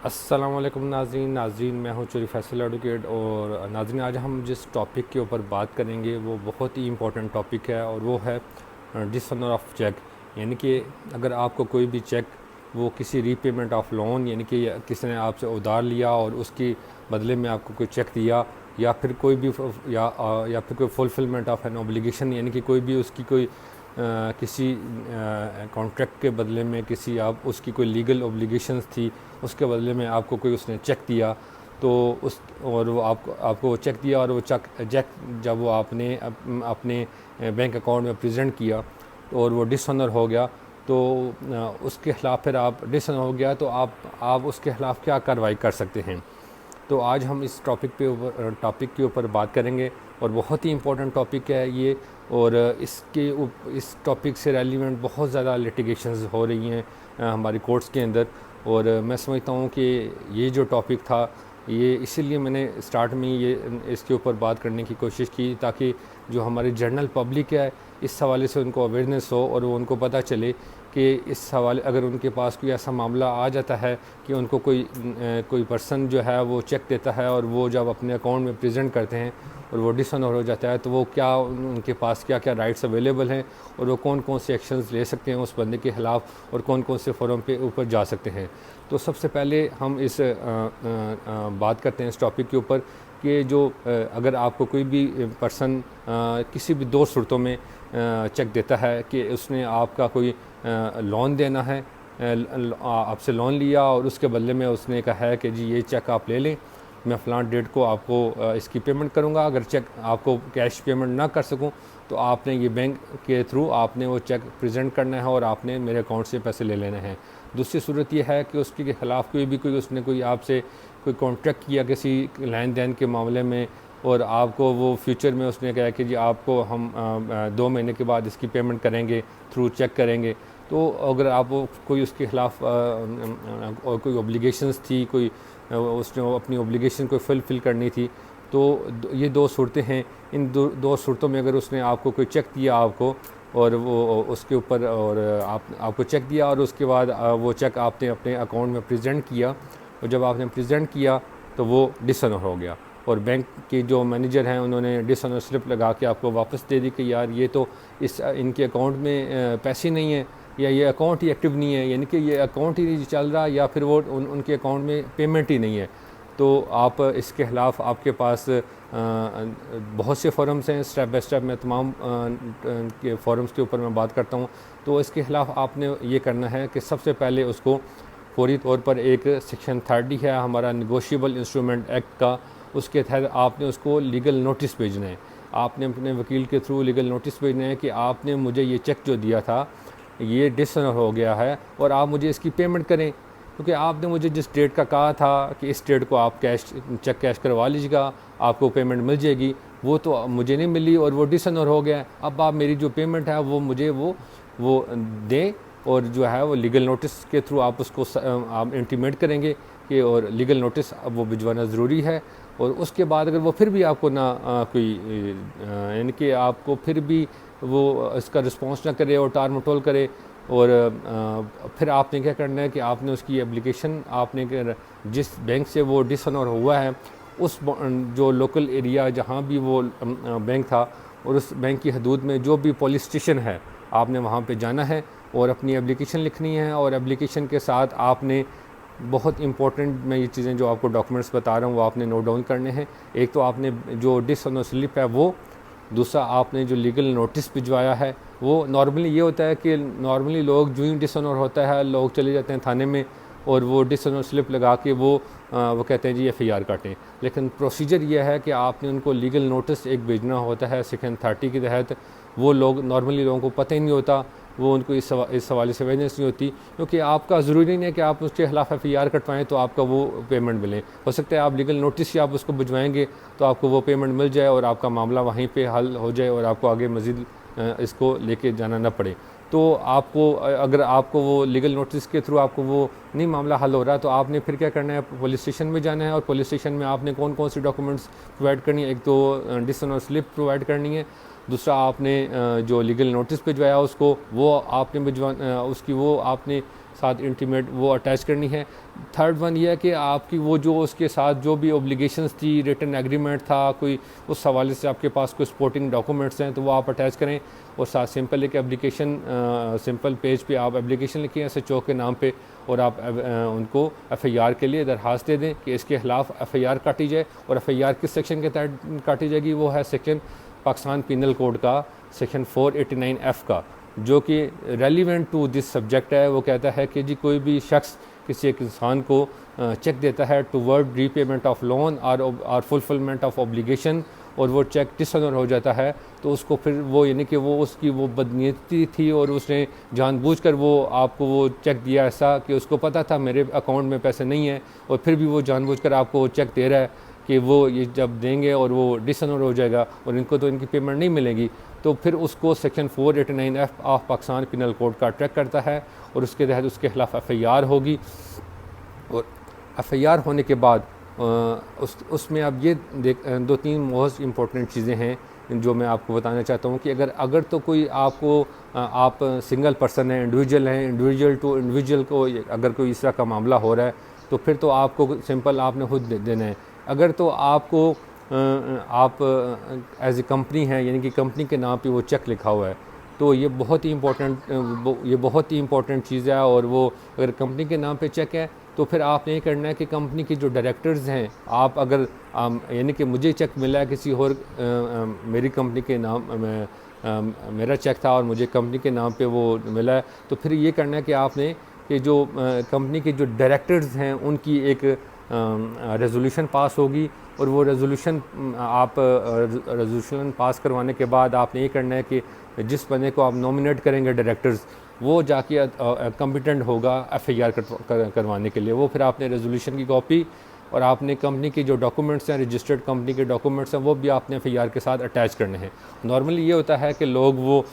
अस्सलाम वालेकुम नाज़रीन मैं हूँ चोरी फैसल एडवोकेट। और नाज़रीन, आज हम जिस टॉपिक के ऊपर बात करेंगे वो बहुत ही इम्पोर्टेंट टॉपिक है और वो है डिसऑनर ऑफ चेक। यानी कि अगर आपको कोई भी चेक वो किसी रीपेमेंट ऑफ लोन, यानी कि किसी ने आपसे उधार लिया और उसके बदले में आपको कोई चेक दिया, या फिर कोई भी या फिर कोई फुलफिलमेंट ऑफ एन ऑब्लिगेशन, यानी कि कोई भी उसकी कोई किसी कॉन्ट्रैक्ट के बदले में किसी आप उसकी कोई लीगल ऑब्लिगेशंस थी, उसके बदले में आपको कोई उसने चेक दिया, तो उस और वो आपको चेक दिया और वो चेक जब वो आपने अपने बैंक अकाउंट में प्रेजेंट किया और वो डिसऑनर हो गया, तो उसके ख़िलाफ़ फिर आप डिसऑनर हो गया तो आप उसके ख़िलाफ़ क्या कार्रवाई कर सकते हैं। तो आज हम इस टॉपिक के ऊपर बात करेंगे और बहुत ही इम्पोर्टेंट टॉपिक है ये। और इस टॉपिक से रेलिवेंट बहुत ज़्यादा लिटिगेशंस हो रही हैं हमारी कोर्ट्स के अंदर। और मैं समझता हूँ कि ये जो टॉपिक था ये इसीलिए मैंने स्टार्ट में ये इसके ऊपर बात करने की कोशिश की, ताकि जो हमारी जनरल पब्लिक है इस हवाले से उनको अवेयरनेस हो और वो उनको पता चले कि इस हवाले अगर उनके पास कोई ऐसा मामला आ जाता है कि उनको कोई पर्सन जो है वो चेक देता है और वो जब अपने अकाउंट में प्रेजेंट करते हैं और वो डिसऑनर हो जाता है, तो वो क्या उनके पास क्या क्या राइट्स अवेलेबल हैं और वो कौन कौन से एक्शंस ले सकते हैं उस बंदे के ख़िलाफ़ और कौन कौन से फोरम पे ऊपर जा सकते हैं। तो सबसे पहले हम इस बात करते हैं इस टॉपिक के ऊपर कि जो अगर आपको कोई भी पर्सन किसी भी दो सूरतों में चेक देता है कि उसने आपका कोई लोन देना है, आपसे लोन लिया और उसके बदले में उसने कहा है कि जी ये चेक आप ले लें, मैं फ़लाँ डेट को आपको इसकी पेमेंट करूंगा। अगर चेक आपको कैश पेमेंट ना कर सकूं तो आपने ये बैंक के थ्रू आपने वो चेक प्रेजेंट करना है और आपने मेरे अकाउंट से पैसे ले लेने हैं। दूसरी सूरत ये है कि उसके ख़िलाफ़ उसने कोई आपसे कोई कॉन्ट्रैक्ट किया किसी लेन देन के मामले में और आपको वो फ्यूचर में उसने कहा कि जी आपको हम 2 महीने के बाद इसकी पेमेंट करेंगे, थ्रू चेक करेंगे। तो अगर आप कोई उसके ख़िलाफ़ और कोई ऑब्लिगेशंस थी, कोई उसने अपनी ऑब्लिगेशन को फुलफ़िल करनी थी, तो ये दो सूरतें हैं। इन दो सूरतों में अगर उसने आपको कोई चेक दिया आपको और वो उसके ऊपर और आपको चेक दिया और उसके बाद वो चेक आपने अपने अकाउंट में प्रेजेंट किया और जब आपने प्रेजेंट किया तो वो डिसऑनर हो गया और बैंक के जो मैनेजर हैं उन्होंने डिसऑनर स्लिप लगा के आपको वापस दे दी कि यार ये तो इनके अकाउंट में पैसे नहीं है या ये अकाउंट ही एक्टिव नहीं है, यानी कि ये अकाउंट ही नहीं चल रहा या फिर वो उनके अकाउंट में पेमेंट ही नहीं है। तो आप इसके ख़िलाफ़ आपके पास बहुत से फॉरम्स हैं। स्टेप बाय स्टेप मैं तमाम के फॉरम्स के ऊपर मैं बात करता हूँ। तो इसके ख़िलाफ़ आपने ये करना है कि सबसे पहले उसको फौरी तौर पर एक सेक्शन 30 है हमारा निगोशिएबल इंस्ट्रूमेंट एक्ट का, उसके तहत आपने उसको लीगल नोटिस भेजना है। आपने अपने वकील के थ्रू लीगल नोटिस भेजना है कि आपने मुझे ये चेक जो दिया था ये डिसऑनर हो गया है और आप मुझे इसकी पेमेंट करें, क्योंकि आपने मुझे जिस डेट का कहा था कि इस डेट को आप चेक कैश करवा लीजिएगा, आपको पेमेंट मिल जाएगी, वो तो मुझे नहीं मिली और वो डिसऑनर हो गया। अब आप मेरी जो पेमेंट है वो मुझे वो दें और जो है वो लीगल नोटिस के थ्रू आप उसको आप इंटीमेट करेंगे कि और लीगल नोटिस अब वो भिजवाना ज़रूरी है। और उसके बाद अगर वो फिर भी आपको ना कोई यानी कि आपको फिर भी वो इसका रिस्पॉन्स ना करे और टाल मटोल करे और फिर आपने क्या करना है कि आपने उसकी एप्लीकेशन आपने जिस बैंक से वो डिसऑनर हुआ है उस जो लोकल एरिया जहाँ भी वो बैंक था और उस बैंक की हदूद में जो भी पुलिस स्टेशन है आपने वहाँ पे जाना है और अपनी एप्लीकेशन लिखनी है। और एप्लीकेशन के साथ आपने बहुत इंपॉर्टेंट मैं ये चीज़ें जो आपको डॉक्यूमेंट्स बता रहा हूँ वो आपने नोट डाउन करने हैं। एक तो आपने जो डिसऑनर स्लिप है वो, दूसरा आपने जो लीगल नोटिस भिजवाया है वो। नॉर्मली ये होता है कि नॉर्मली लोग जो ही डिसऑनर होता है लोग चले जाते हैं थाने में और वो डिसऑनर स्लिप लगा के वो कहते हैं जी एफआईआर काटें, लेकिन प्रोसीजर ये है कि आपने उनको लीगल नोटिस एक भेजना होता है सेक्शन 30 के तहत। वो लोग नॉर्मली लोगों को पता ही नहीं होता, वो उनको इस हवाले से अवेयरनेस नहीं होती, क्योंकि आपका ज़रूरी नहीं है कि आप उसके खिलाफ एफआईआर कटवाएं तो आपका वो पेमेंट मिले। हो सकता है आप लीगल नोटिस ही आप उसको भिजवाएंगे तो आपको वो पेमेंट मिल जाए और आपका मामला वहीं पे हल हो जाए और आपको आगे मज़ीद इसको लेके जाना ना पड़े। तो आपको अगर आपको वो लीगल नोटिस के थ्रू आपको वो नहीं मामला हल हो रहा तो आपने फिर क्या करना है, पुलिस स्टेशन में जाना है और पुलिस स्टेशन में आपने कौन कौन सी डॉक्यूमेंट्स प्रोवाइड करनी है। एक तो डिसऑनर स्लिप प्रोवाइड करनी है, दूसरा आपने जो लीगल नोटिस भिजवाया उसको वो आपने उसकी वो आपने साथ इंटीमेट वो अटैच करनी है। थर्ड वन ये है कि आपकी वो जो उसके साथ जो भी ओब्लिगेशंस थी, रिटन एग्रीमेंट था कोई, उस हवाले से आपके पास कोई सपोर्टिंग डॉक्यूमेंट्स हैं तो वो आप अटैच करें। और साथ सिंपल एक एप्लीकेशन, सिंपल पेज पे आप एप्लीकेशन लिखें SHO के नाम पे, और आप उनको FIR के लिए दरख्वास्त दे दें कि इसके ख़िलाफ़ FIR काटी जाए। और FIR किस सेक्शन के तहत काटी जाएगी? वो है सेक्शन पाकिस्तान पिनल कोड का सेक्शन 489F का, जो कि रेलिवेंट टू दिस सब्जेक्ट है। वो कहता है कि जी कोई भी शख्स किसी एक इंसान को चेक देता है टुवर्ड रीपेमेंट ऑफ लोन और फुलफिलमेंट ऑफ ऑब्लिगेशन, और वो चेक डिसऑनर हो जाता है, तो उसको फिर वो यानी कि वो उसकी वो बदनीयती थी और उसने जानबूझकर वो आपको वो चेक दिया ऐसा कि उसको पता था मेरे अकाउंट में पैसे नहीं है, और फिर भी वो जानबूझकर आपको वो चेक दे रहा है कि वो ये जब देंगे और वो डिसऑनर हो जाएगा और इनको तो इनकी पेमेंट नहीं मिलेगी, तो फिर उसको section 489F of Pakistan penal code का ट्रैक करता है और उसके तहत उसके खिलाफ FIR होगी। और FIR होने के बाद उसमें अब ये दो तीन मोस्ट इम्पोर्टेंट चीज़ें हैं जो मैं आपको बताना चाहता हूँ कि अगर तो कोई आपको आप सिंगल पर्सन है, इंडिविजुअल टू इंडिविजुअल को अगर कोई इस तरह का मामला हो रहा है तो फिर तो आपको सिंपल आपने खुद देना है। अगर तो आपको आप एज ए कंपनी है, यानी कि कंपनी के नाम पे वो चेक लिखा हुआ है, तो ये बहुत ही इम्पोर्टेंट चीज़ है। और वो अगर कंपनी के नाम पे चेक है तो फिर आपने ये करना है कि कंपनी के जो डायरेक्टर्स हैं, आप अगर यानी कि मुझे चेक मिला है किसी और मेरी कंपनी के नाम मेरा चेक था और मुझे कंपनी के नाम पे वो मिला है, तो फिर ये करना है कि आपने कि जो कंपनी के जो डायरेक्टर्स हैं उनकी एक रेजोल्यूशन पास होगी, और वो रेजोल्यूशन पास करवाने के बाद आपने ये करना है कि जिस बंदे को आप नॉमिनेट करेंगे डायरेक्टर्स, वो जाके कॉम्पिटेंट होगा FIR करवाने के लिए। वो फिर आपने रेजोल्यूशन की कॉपी और आपने कंपनी के जो डॉक्यूमेंट्स हैं, रजिस्टर्ड कंपनी के डॉक्यूमेंट्स हैं, वो भी आपने FIR के साथ अटैच करने हैं। नॉर्मली ये होता है कि लोग वो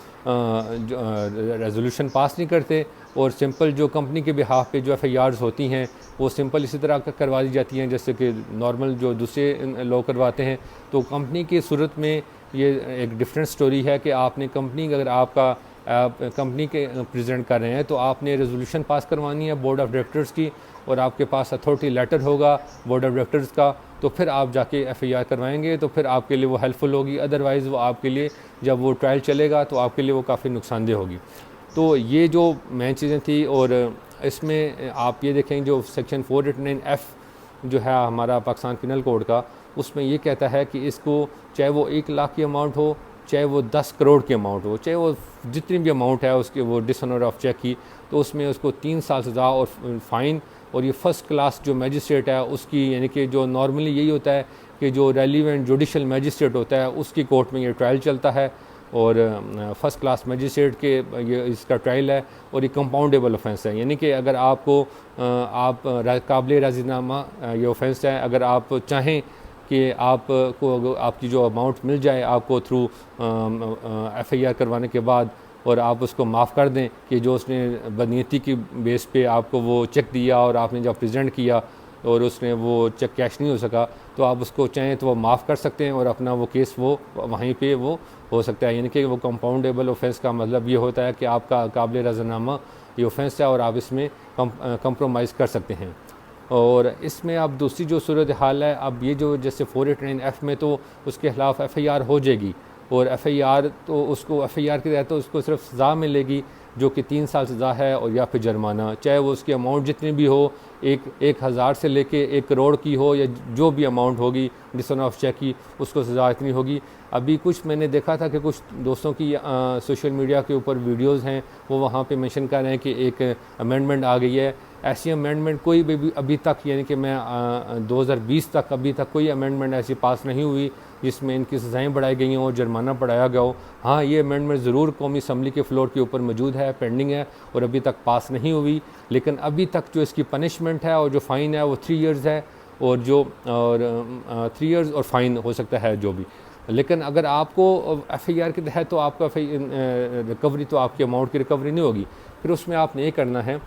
रेजोल्यूशन पास नहीं करते और सिंपल जो कंपनी के बिहाफ पे जो FIRs होती हैं वो सिंपल इसी तरह करवा दी जाती हैं जैसे कि नॉर्मल जो दूसरे लोग करवाते हैं। तो कंपनी की सूरत में ये एक डिफरेंट स्टोरी है कि आपने कंपनी, अगर आपका कंपनी के प्रेसिडेंट कर रहे हैं तो आपने रेजोल्यूशन पास करवानी है बोर्ड ऑफ डायरेक्टर्स की, और आपके पास अथॉरिटी लेटर होगा बोर्ड ऑफ डायरेक्टर्स का, तो फिर आप जाके FIR करवाएंगे तो फिर आपके लिए वो हेल्पफुल होगी। अदरवाइज़ वो आपके लिए जब वो ट्रायल चलेगा तो आपके लिए वो काफ़ी नुकसानदेह होगी। तो ये जो मेन चीज़ें थी, और इसमें आप ये देखें जो सेक्शन 489F जो है हमारा पाकिस्तान पिनल कोड का, उसमें ये कहता है कि इसको चाहे वो 1 लाख की अमाउंट हो, चाहे वो 10 करोड़ की अमाउंट हो, चाहे वो जितनी भी अमाउंट है उसके वो डिसऑनर ऑफ चेक की, तो उसमें उसको 3 साल सज़ा और फ़ाइन। और ये फ़र्स्ट क्लास जो मैजिस्ट्रेट है उसकी, यानी कि जो नॉर्मली यही होता है कि जो रेलिवेंट जुडिशल मैजिस्ट्रेट होता है उसकी कोर्ट में ये ट्रायल चलता है, और फ़र्स्ट क्लास मैजिस्ट्रेट के ये इसका ट्रायल है, और ये कंपाउंडेबल ऑफेंस है। यानी कि अगर आपको आप काबिल राज़ीनामा ये ऑफेंस है, अगर आप चाहें कि आपको आपकी जो अमाउंट मिल जाए आपको थ्रू FIR करवाने के बाद, और आप उसको माफ़ कर दें कि जो उसने बदनीयती की बेस पे आपको वो चेक दिया और आपने जब प्रेजेंट किया और उसने वो चेक कैश नहीं हो सका, तो आप उसको चाहें तो वो माफ़ कर सकते हैं और अपना वो केस वो वहीं पे वो हो सकता है। यानी कि वो कंपाउंडेबल ऑफेंस का मतलब ये होता है कि आपका काबिल राज़ीनामा ये ऑफेंस है और आप इसमें कंप्रोमाइज़ कर सकते हैं। और इसमें अब दूसरी जो सूरत हाल है, अब ये जो जैसे 489F में तो उसके ख़िलाफ़ FIR हो जाएगी, और FIR तो उसको FIR के तहत तो उसको सिर्फ सज़ा मिलेगी जो कि 3 साल सज़ा है, और या फिर जुर्माना, चाहे वो उसकी अमाउंट जितनी भी हो, 1,000 से लेके 1 करोड़ की हो, या जो भी अमाउंट होगी डिसऑनर ऑफ चेक की, उसको सज़ा इतनी होगी। अभी कुछ मैंने देखा था कि कुछ दोस्तों की सोशल मीडिया के ऊपर वीडियोज़ हैं, वो वहाँ पे मेंशन कर रहे हैं कि एक अमेंडमेंट आ गई है। ऐसी अमेंडमेंट कोई भी अभी तक, यानी कि मैं 2020 तक अभी तक कोई अमेंडमेंट ऐसी पास नहीं हुई जिसमें इनकी सज़ाएँ बढ़ाई गई हों और जुर्माना बढ़ाया गया हो। हाँ, ये अमेंडमेंट ज़रूर कौमी असम्बली के फ्लोर के ऊपर मौजूद है, पेंडिंग है और अभी तक पास नहीं हुई, लेकिन अभी तक जो इसकी पनिशमेंट है और जो फ़ाइन है वो 3 इयर्स है, और 3 इयर्स और फ़ाइन हो सकता है जो भी। लेकिन अगर आपको FIR के तहत तो आपका रिकवरी तो आपकी अमाउंट की रिकवरी नहीं होगी, फिर उसमें आपने ये करना है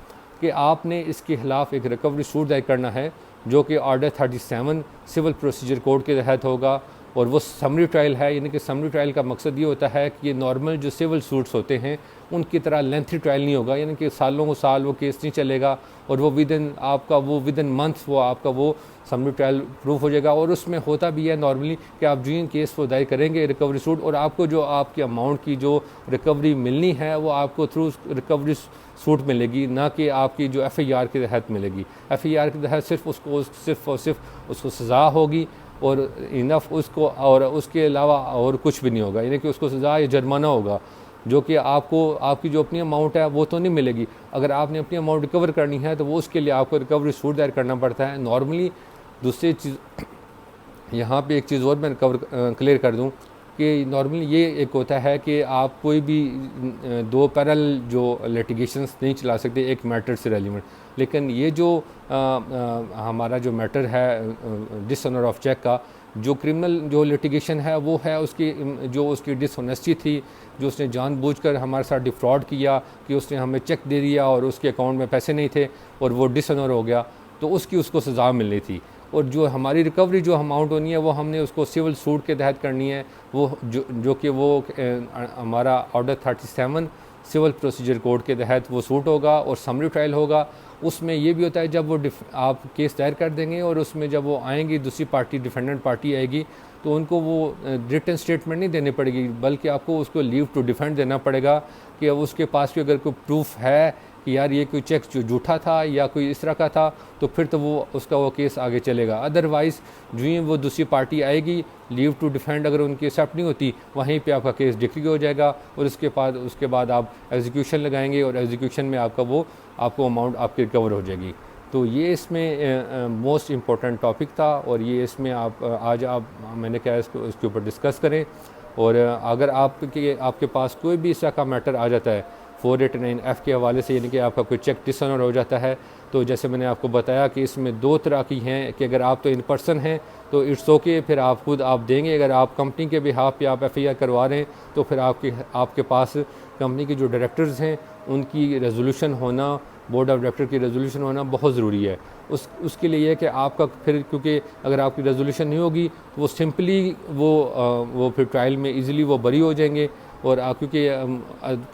कि आपने इसके ख़िलाफ़ एक रिकवरी सूट दायर करना है जो कि ऑर्डर 37 सिविल प्रोसीजर कोड के तहत होगा, और वो समरी ट्रायल है, यानी कि समरी ट्रायल का मकसद ये होता है कि ये नॉर्मल जो सिविल सूट्स होते हैं उनकी तरह लेंथी ट्रायल नहीं होगा, यानी कि सालों को साल वो केस नहीं चलेगा और वो विद इन मंथ वो आपका वो समरी ट्रायल प्रूफ हो जाएगा। और उसमें होता भी है नॉर्मली कि आप जो केस वो दायर करेंगे रिकवरी सूट, और आपको जो आपकी अमाउंट की जो रिकवरी मिलनी है वो आपको थ्रू रिकवरी सूट मिलेगी, ना कि आपकी जो एफआईआर के तहत मिलेगी। एफआईआर के तहत सिर्फ उसको सज़ा होगी और इनफ उसको, और उसके अलावा और कुछ भी नहीं होगा, यानी कि उसको सज़ा या जुर्माना होगा, जो कि आपको आपकी जो अपनी अमाउंट है वो तो नहीं मिलेगी। अगर आपने अपनी अमाउंट रिकवर करनी है तो वो उसके लिए आपको रिकवरी सूट दायर करना पड़ता है नॉर्मली। दूसरी चीज़ यहाँ पे एक चीज़ और मैं क्लियर कर दूँ कि नॉर्मली ये एक होता है कि आप कोई भी दो पैरेलल जो लिटिगेशंस नहीं चला सकते एक मैटर से रेलिवेंट, लेकिन ये जो हमारा जो मैटर है डिसऑनर ऑफ चेक का, जो क्रिमिनल जो लिटिगेशन है वो है उसकी जो उसकी डिसऑनेस्टी थी, जो उसने जानबूझकर हमारे साथ डिफ्रॉड किया कि उसने हमें चेक दे दिया और उसके अकाउंट में पैसे नहीं थे और वो डिसऑनर हो गया, तो उसकी उसको सज़ा मिलनी थी। और जो हमारी रिकवरी जो अमाउंट होनी है वो हमने उसको सिविल सूट के तहत करनी है, वो जो कि वो हमारा ऑर्डर 37 सिविल प्रोसीजर कोड के तहत वो सूट होगा और समरी ट्रायल होगा। उसमें ये भी होता है जब वो आप केस दायर कर देंगे और उसमें जब वो आएंगी दूसरी पार्टी डिफेंडेंट पार्टी आएगी तो उनको वो रिटन स्टेटमेंट नहीं देनी पड़ेगी, बल्कि आपको उसको लीव टू डिफेंड देना पड़ेगा कि उसके पास भी अगर कोई प्रूफ है कि यार ये कोई चेक जो झूठा था या कोई इस तरह का था तो फिर तो वो उसका वो केस आगे चलेगा। अदरवाइज़ जो ही वो दूसरी पार्टी आएगी लीव टू डिफेंड अगर उनकी एक्सेप्ट नहीं होती वहीं पे आपका केस डिक्री हो जाएगा और उसके बाद आप एग्जीक्यूशन लगाएंगे और एग्जीक्यूशन में आपको अमाउंट आपकी रिकवर हो जाएगी। तो ये इसमें मोस्ट इम्पोर्टेंट टॉपिक था और ये इसमें आज मैंने कहा इसके ऊपर डिस्कस करें। और अगर आपके पास कोई भी इस तरह का मैटर आ जाता है 489F के हवाले से, यानी कि आपका कोई चेक डिसऑनर हो जाता है, तो जैसे मैंने आपको बताया कि इसमें दो तरह की हैं कि अगर आप तो इन पर्सन हैं तो इट्स ओके, फिर आप खुद आप देंगे। अगर आप कंपनी के बिहाफ पे आप एफआईआर करवा रहे हैं तो फिर आपके पास कंपनी के जो डायरेक्टर्स हैं उनकी रेजोल्यूशन होना, बोर्ड ऑफ डायरेक्टर की रेजोल्यूशन होना बहुत ज़रूरी है। उसके लिए है कि आपका फिर, क्योंकि अगर आपकी रेजोल्यूशन नहीं होगी तो वो सिंपली वो फिर ट्रायल में इजीली वो बरी हो जाएंगे। और क्योंकि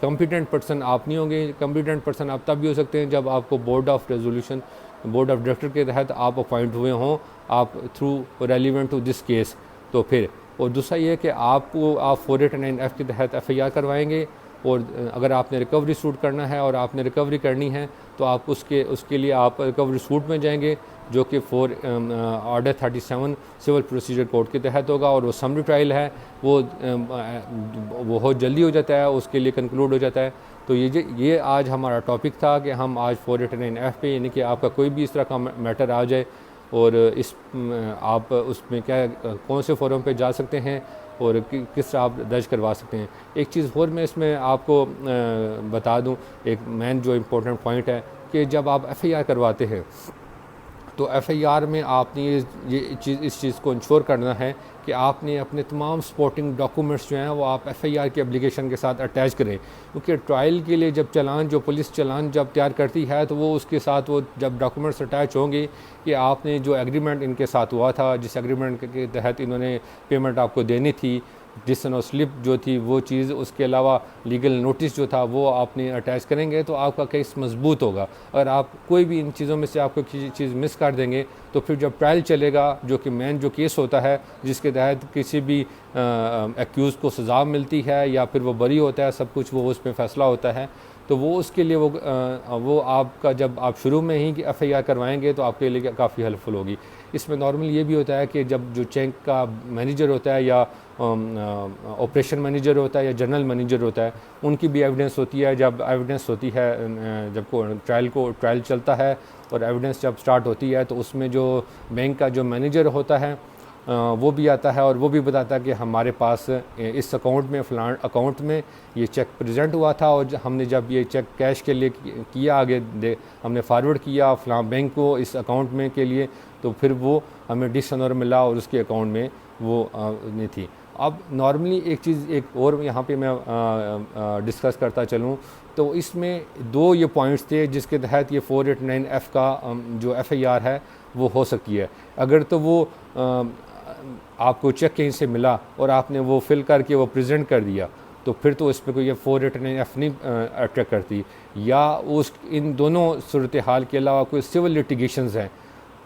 कॉम्पिटेंट पर्सन आप नहीं होंगे, कॉम्पिटेंट पर्सन आप तब भी हो सकते हैं जब आपको बोर्ड ऑफ डायरेक्टर के तहत आप अपॉइंट हुए हों, आप through relevant to this case. तो फिर और दूसरा ये है कि आप 489F के तहत एफआईआर करवाएंगे और अगर आपने रिकवरी सूट करना है और आपने रिकवरी करनी है तो आप उसके लिए आप रिकवरी सूट में जाएंगे जो कि ऑर्डर 37 सिविल प्रोसीजर कोड के तहत होगा। और वो समरी ट्रायल है वो बहुत जल्दी हो जाता है, उसके लिए कंक्लूड हो जाता है। तो ये आज हमारा टॉपिक था कि हम आज 489F पे, यानी कि आपका कोई भी इस तरह का मैटर आ जाए और आप उसमें कौन से फोरम पे जा सकते हैं और किस तरह आप दर्ज करवा सकते हैं। एक चीज़ और मैं इसमें आपको बता दूं, एक मेन जो इम्पोर्टेंट पॉइंट है कि जब आप एफआईआर करवाते हैं तो एफआईआर में आपने इस चीज़ को इंश्योर करना है कि आपने अपने तमाम सपोर्टिंग डॉक्यूमेंट्स जो हैं वो आप एफआईआर के एप्लीकेशन के साथ अटैच करें, क्योंकि ट्रायल के लिए जब पुलिस चालान जब तैयार करती है तो वो उसके साथ वो जब डॉक्यूमेंट्स अटैच होंगे कि आपने जो एग्रीमेंट इनके साथ हुआ था, जिस एग्रीमेंट के तहत इन्होंने पेमेंट आपको देनी थी, डिसऑनर स्लिप जो थी वो चीज़, उसके अलावा लीगल नोटिस जो था वो आपने अटैच करेंगे तो आपका केस मजबूत होगा। अगर आप कोई भी इन चीज़ों में से आपको किसी चीज़ मिस कर देंगे तो फिर जब ट्रायल चलेगा, जो कि मेन जो केस होता है जिसके तहत किसी भी एक्यूज़ को सज़ा मिलती है या फिर वो बरी होता है, सब कुछ वो उस पर फैसला होता है, तो वो उसके लिए वो आपका जब आप शुरू में ही एफआईआर करवाएंगे तो आपके लिए काफ़ी हेल्पफुल होगी। इसमें नॉर्मली ये भी होता है कि जब जो चेक का मैनेजर होता है या ऑपरेशन मैनेजर होता है या जनरल मैनेजर होता है, उनकी भी एविडेंस होती है। जब एविडेंस होती है, जब ट्रायल चलता है और एविडेंस जब स्टार्ट होती है तो उसमें जो बैंक का जो मैनेजर होता है वो भी आता है और वो भी बताता है कि हमारे पास इस अकाउंट में फ़लाँ अकाउंट में ये चेक प्रेजेंट हुआ था और हमने जब ये चेक कैश के लिए किया, हमने फॉरवर्ड किया फ़लाँ बैंक को इस अकाउंट में के लिए, तो फिर वो हमें डिसऑनर मिला और उसके अकाउंट में वो नहीं थी। अब नॉर्मली एक और यहाँ पे मैं डिस्कस करता चलूँ तो इसमें दो ये पॉइंट्स थे जिसके तहत ये 489F का जो एफआईआर है वो हो सकती है। अगर तो वो आपको चेक कहीं से मिला और आपने वो फिल करके वो प्रेजेंट कर दिया, तो फिर तो इस पर कोई 489F नहीं अट्रैक्ट करती। या उस इन दोनों सूरत हाल के अलावा कोई सिविल लिटिगेशंस हैं,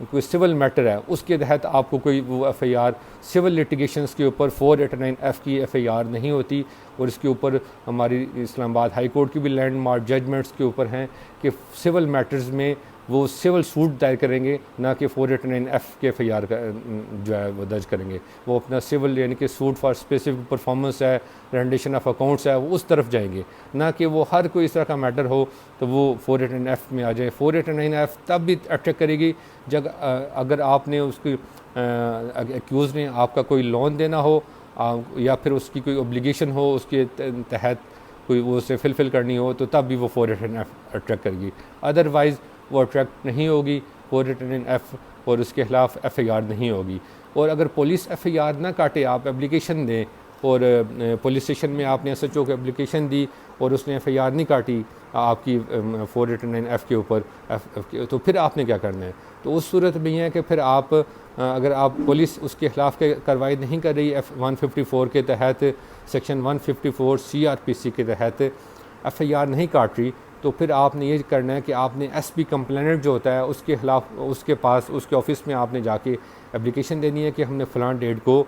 कोई सिविल मैटर है, उसके तहत आपको कोई वो एफआईआर सिविल लिटिगेशंस के ऊपर 489F की एफआईआर नहीं होती। और इसके ऊपर हमारी इस्लामाबाद हाई कोर्ट की भी लैंडमार्क जजमेंट्स के ऊपर हैं कि सिविल मैटर्स में वो सिविल सूट दायर करेंगे, ना कि 489F के एफआईआर का जो है वो दर्ज करेंगे। वो अपना सिविल यानी कि सूट फॉर स्पेसिफिक परफॉर्मेंस है, रेंडिशन ऑफ अकाउंट्स है, वो उस तरफ जाएंगे, ना कि वो हर कोई इस तरह का मैटर हो तो वो 489F में आ जाए। 489F तब भी अटैक करेगी जब अगर आपने उसकी एक्यूज़ ने आपका कोई लोन देना हो या फिर उसकी कोई ऑब्लिगेशन हो उसके तहत कोई वो उसे फिलफिल करनी हो, तो तब भी वो 489F अट्रैक्ट करेगी। अदरवाइज़ वो अट्रैक्ट नहीं होगी 489F और उसके ख़िलाफ़ एफआईआर नहीं होगी। और अगर पुलिस एफआईआर ना काटे, आप एप्लीकेशन दें और पुलिस स्टेशन में आपने एसएचओ को एप्लीकेशन दी और उसने एफआईआर नहीं काटी आपकी 489F के ऊपर, तो फिर आपने क्या करना है? तो उस सूरत में यह है कि फिर आप अगर आप पुलिस उसके ख़िलाफ़ कार्रवाई नहीं कर रही F154 के तहत, सेक्शन 154 CRPC के तहत एफआईआर नहीं काट रही, तो फिर आपने ये करना है कि आपने एसपी कंप्लेनेंट जो होता है उसके ख़िलाफ़ उसके पास उसके ऑफ़िस में आपने जाके एप्लीकेशन देनी है कि हमने फ़लाँ डेट को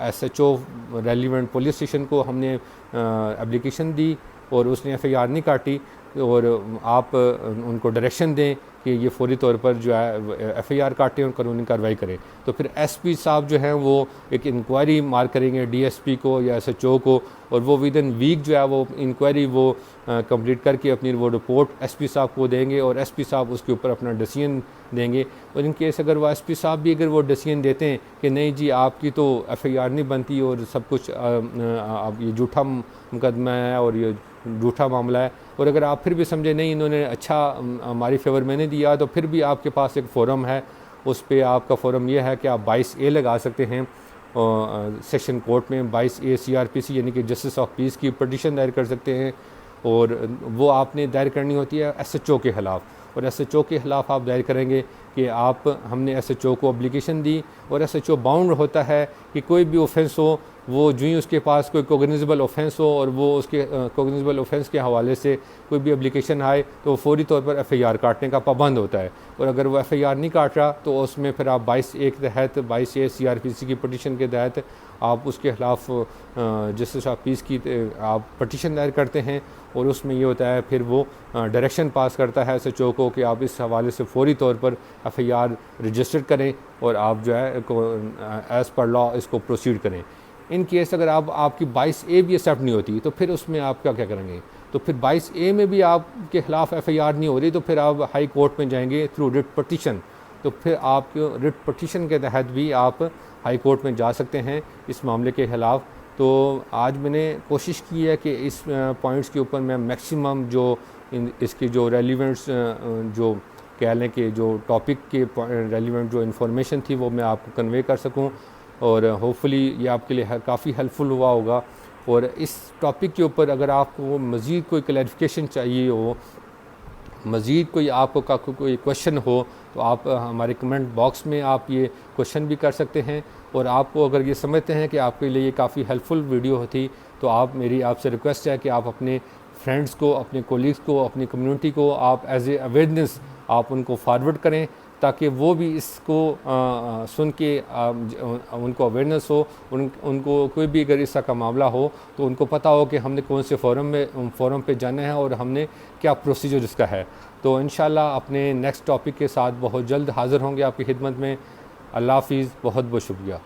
एसएचओ रेलिवेंट पुलिस स्टेशन को हमने एप्लीकेशन दी और उसने एफआईआर नहीं काटी, और आप उनको डायरेक्शन दें कि ये फौरी तौर पर जो है एफआईआर काटें और कानूनी कार्रवाई करें। तो फिर एसपी साहब जो हैं वो एक इंक्वायरी मार्क करेंगे डीएसपी को या एसएचओ को, और वो विद इन वीक जो है वो इंक्वायरी वो कंप्लीट करके अपनी वो रिपोर्ट एसपी साहब को देंगे और एसपी साहब उसके ऊपर अपना डिसीजन देंगे। और इन केस अगर वो एसपी साहब भी अगर वो डिसीजन देते हैं कि नहीं जी आपकी तो एफआईआर नहीं बनती और सब कुछ अब ये झूठा मुकदमा है और ये झूठा मामला है, और अगर आप फिर भी समझे नहीं इन्होंने अच्छा हमारी फेवर में नहीं दिया, तो फिर भी आपके पास एक फ़ोरम है, उस पर आपका फ़ोरम ये है कि आप 22A लगा सकते हैं सेशन कोर्ट में। 22A CRPC यानी कि जस्टिस ऑफ पीस की पटिशन दायर कर सकते हैं, और वो आपने दायर करनी होती है एसएचओ के ख़िलाफ़, और एसएचओ के ख़िलाफ़ आप दायर करेंगे कि आप हमने एसएचओ को ऑब्लिगेशन दी, और एसएचओ बाउंड होता है कि कोई भी ऑफेंस हो वो जो ही उसके पास कोई कोग्निजेबल ऑफेंस हो और वो उसके कोग्निजेबल ऑफेंस के हवाले से कोई भी एप्लीकेशन आए तो वो फौरी तौर पर एफआईआर काटने का पाबंद होता है। और अगर वो एफआईआर नहीं काट रहा तो उसमें फिर आप 22A के तहत 22A CRPC की पटिशन के तहत आप उसके ख़िलाफ़ जस्टिस ऑफ पीस की आप पटिशन दायर करते हैं, और उसमें ये होता है फिर वो डायरेक्शन पास करता है एसएचओ को कि आप इस हवाले से फौरी तौर पर एफआईआर रजिस्टर करें और आप जो है एज़ पर लॉ इसको प्रोसीड करें। इन केस अगर आपकी 22A भी एक्सेप्ट नहीं होती तो फिर उसमें आप क्या करेंगे? तो फिर 22A में भी आपके ख़िलाफ़ एफआईआर नहीं हो रही तो फिर आप हाई कोर्ट में जाएंगे थ्रू रिट पटिशन, तो फिर आपके रिट पटिशन के तहत भी आप हाई कोर्ट में जा सकते हैं इस मामले के ख़िलाफ़। तो आज मैंने कोशिश की है कि इस पॉइंट्स के ऊपर मैं मैक्सिमम जो इसकी जो रेलिवेंट्स जो कह लें कि जो टॉपिक के रेलिवेंट जो इन्फॉर्मेशन थी वो मैं आपको कन्वे कर सकूं, और होपफुली ये आपके लिए काफ़ी हेल्पफुल हुआ होगा। और इस टॉपिक के ऊपर अगर आपको मज़ीद कोई क्लैरिफिकेशन चाहिए हो, मज़ीद कोई आपको कोई क्वेश्चन हो, तो आप हमारे कमेंट बॉक्स में आप ये क्वेश्चन भी कर सकते हैं। और आपको अगर ये समझते हैं कि आपके लिए ये काफ़ी हेल्पफुल वीडियो होती तो मेरी आपसे रिक्वेस्ट है कि आप अपने फ्रेंड्स को, अपने कोलीग्स को, अपनी कम्युनिटी को आप एज ए अवेयरनेस आप उनको फॉरवर्ड करें, ताकि वो भी इसको सुन के उनको अवेयरनेस हो, उनको कोई भी अगर इस तरह का मामला हो तो उनको पता हो कि हमने कौन से फ़ोरम पे जाना है और हमने क्या प्रोसीजर इसका है। तो इंशाल्लाह अपने नेक्स्ट टॉपिक के साथ बहुत जल्द हाज़िर होंगे आपकी खिदमत में। अल्लाह हाफ़िज़, बहुत बहुत शुक्रिया।